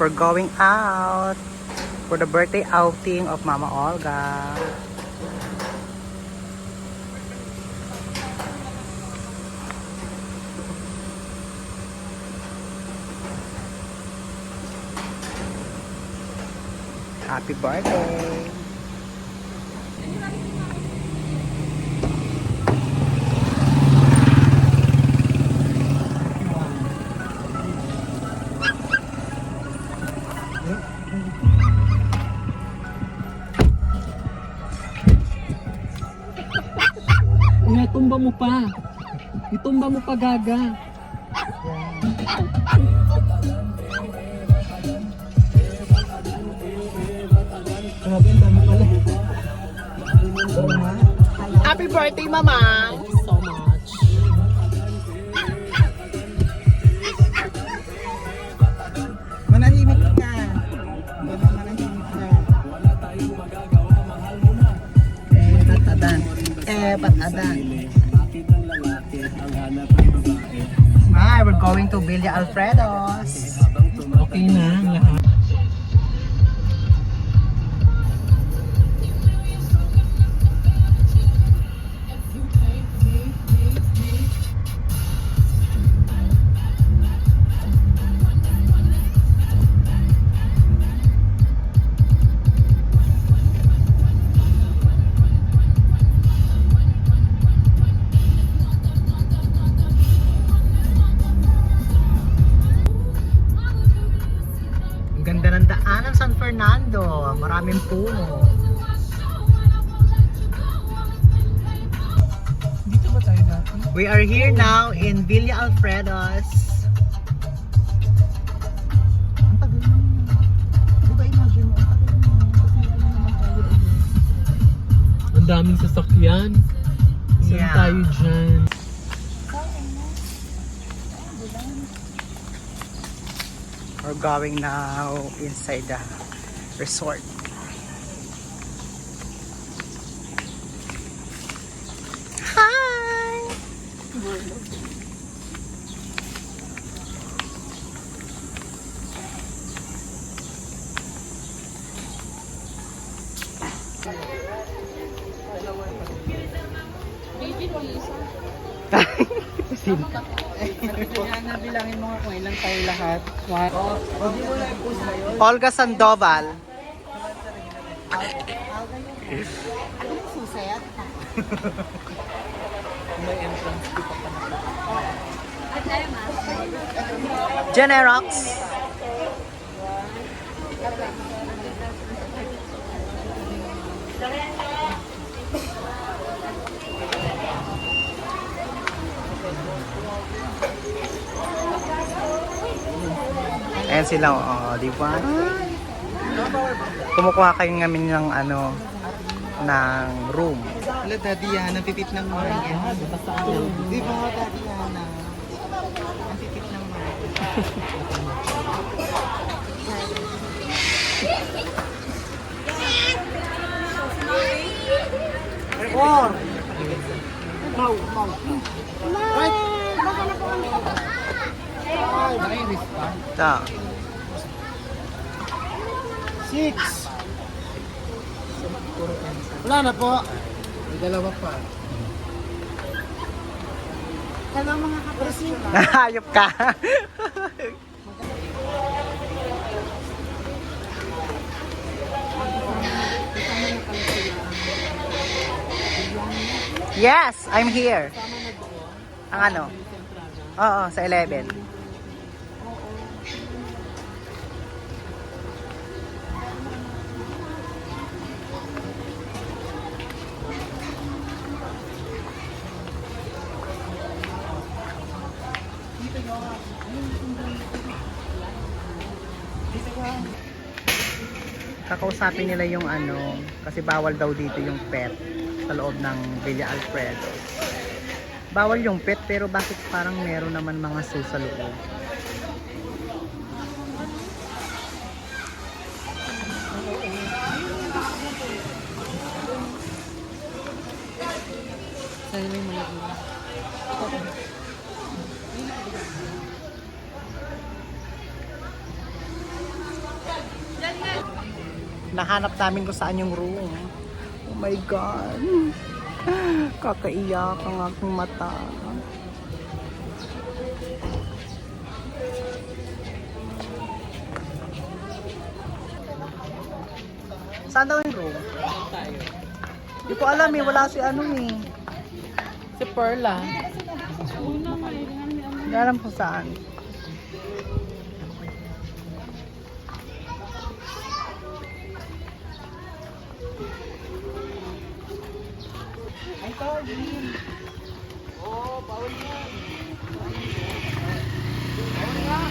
We're going out for the birthday outing of Mama Olga. Happy birthday! Itumba mo pa. Itumba mo pa, gaga. Grabe, ang dami pala. Happy birthday, Mama! Thank you so much. Manahimik ka. Manahimik ka. Batadan. Batadan. Hi, we're going to Villa Alfredo's. Okay na ang lahat. Ganda ng daanan San Fernando. Maraming puno. Dito ba tayo dati? We are here now in Villa Alfredo's. Ang tagal naman. Di ba imagine mo? Ang tagal naman. Kasi hindi naman tayo Ang daming sasakyan. Saan Yeah. tayo dyan? We're going now inside the resort. Hi! Bilangin mo nga kung ilan tayo lahat. One. Olga Sandoval. May entrance ko pa na. Generox. Ayan sila, oh, di ba? Kumukuha kayo ngamin ng ano, ng room. Wala, Daddy Yana, pipit ng mga yan. Di ba, Daddy Yana? Ang pipit ng mga Four. Mau. Right? Ito. 6. Wala na po. May dalawa pa. Hello mga kaprasin. Hayop ka. Yes, I'm here. Ang ano? Oo, sa 11. Kakausapin nila yung ano, kasi bawal daw dito yung pet sa loob ng Villa Alfredo. Bawal yung pet, pero bakit parang meron naman mga zoo sa loob? Sa'yo may malaki. Nahanap namin kung saan yung room. Oh my God. Kakaiyak ang aking mata. Saan daw yung room? Hindi ko alam eh. Wala si ano eh. Si Perla. Hindi alam kung saan. Ay, Calvin. Oh, bawal yan. Bawal nga.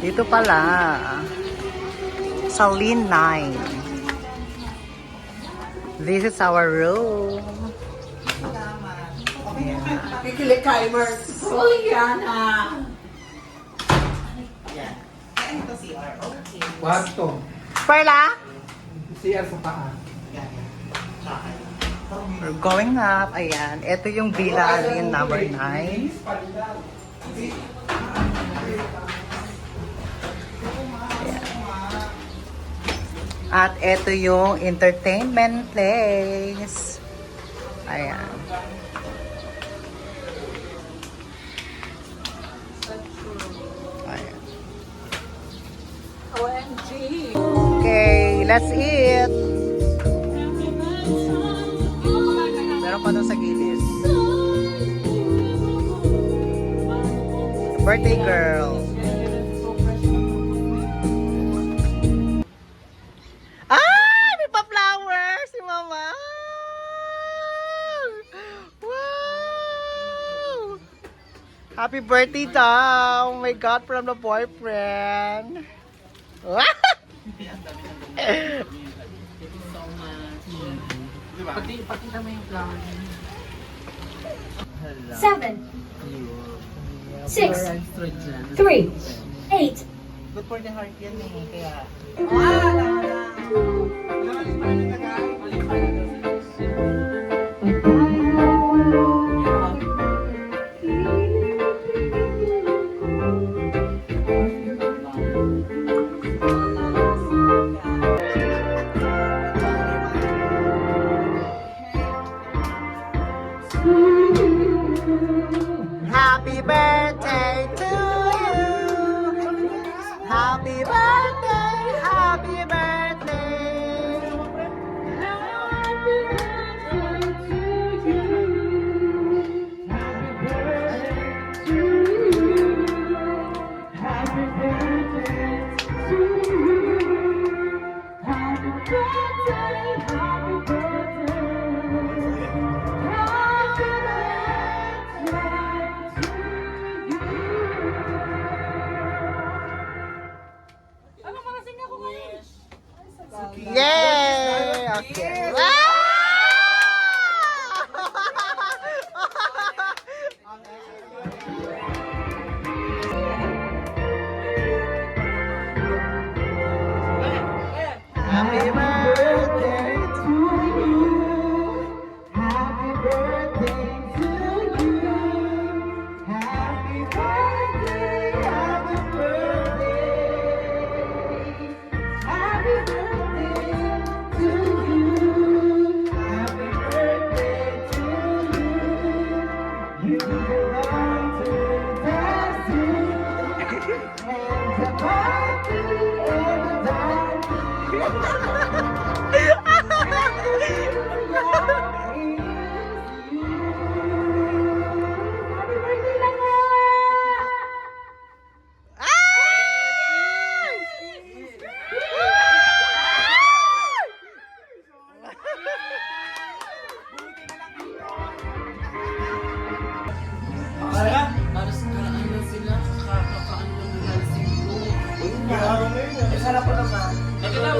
Dito pala. Saline 9. This is our room. Kikilig Kaimers. Juliana. Yan. Kaya ito CR. Okay. Wasto. Perla? CR sa paa. Yan. Tsaka. We're going up. Ayan. Ito yung Villa Alin number 9. At ito yung entertainment place. Ayan. Ayan. OMG. Okay, let's eat. Meron pa doon sa gilid. Birthday girl. Ah! May pa-flowers si Mama! Wow! Happy birthday daw! Oh my God, from the boyfriend. Pakita mo yung flower. 7, 6, 3, 8. Good for the heart yan eh. Kaya. Happy birthday to you. Happy birthday, happy birthday.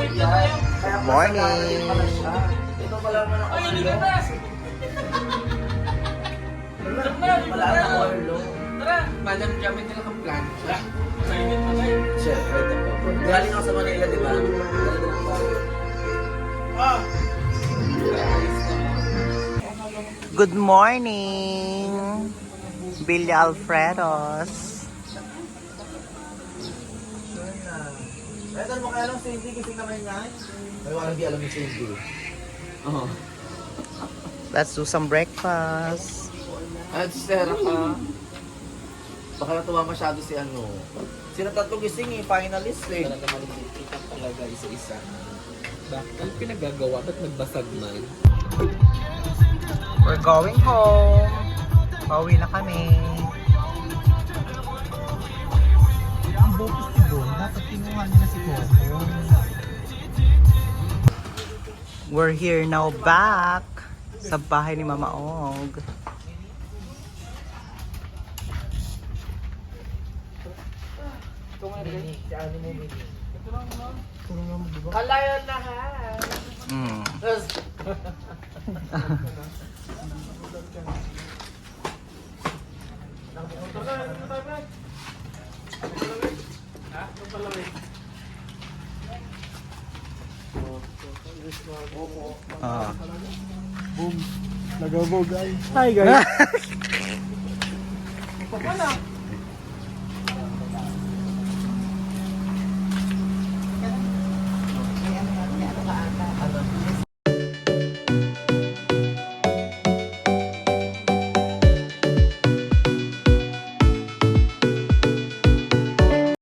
Morning! Madam Jamin nila kang plan. Siyempre, ito po. Galing ako sa Manila, di ba? Good morning! Villa Alfredos. Ito mo kaya lang Cindy, gising na kayo nga. May walang di alam yung Cindy. Oo. Let's do some breakfast. At Sarah ka. Baka natuwa masyado si ano. Sino tatlong gising eh, finalist eh. Talaga malilitika talaga isa-isa. Bakit? Ano pinagagawa? Ba't nagbasag man? We're going home. Pauwi na kami. Ang bogus si Bon, dapat kinuha niya na si Coco. We're here now back sa bahay ni Mama Og. Kalayan na ha. Mm. Ah. Nagabog ay. Hi guys.